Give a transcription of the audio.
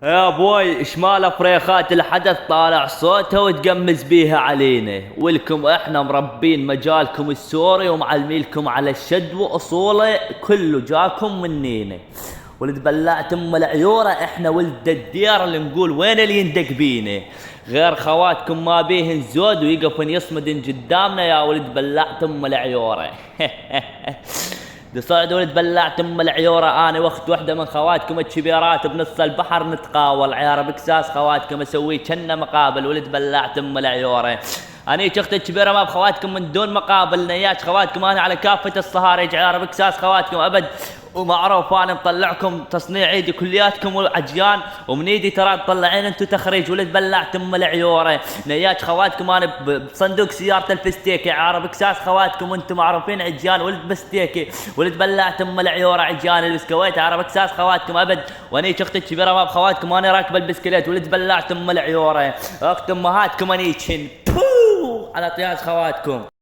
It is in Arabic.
يا بوي ايش ماله فريخات الحدث طالع صوتها وتقمز بيها علينا، ولكم احنا مربين مجالكم السوري ومعلميلكم على الشد واصوله كله جاكم منينا. ولد بلعت ام العيوره احنا ولد الديار اللي نقول وين اللي يندق بينا، غير خواتكم ما بيهن زود ويقفن يصمدن قدامنا يا ولد بلعت ام العيوره. دي صعد ولد بلعت ام العيوره انا واخت وحده من خواتكم الكبيرات بنص البحر نتقاول عيار بكساس خواتكم اسوي كنا مقابل ولد بلعت ام العيوره. اني اختي الكبيره ما بخواتكم من دون مقابل نيات خواتكم انا على كافه الصهاريج عيار بكساس خواتكم ابد ومعروف انا مطلعكم تصنيع ايدي كلياتكم وعجيان ومن ايدي ترى تطلعين انتو تخريج ولد بلعت ام العيوره. نيات خواتكم انا بصندوق سياره الفستيكي عرب كساس خواتكم انتم معروفين عجيان ولد بستيكي ولد بلعت ام العيوره عجيان البسكويت عرب كساس خواتكم ابد. واني اختي الكبيره ما بخواتكم انا راكب البسكليت ولد بلعت ام العيوره. اخت امهاتكم اني على طياز خواتكم.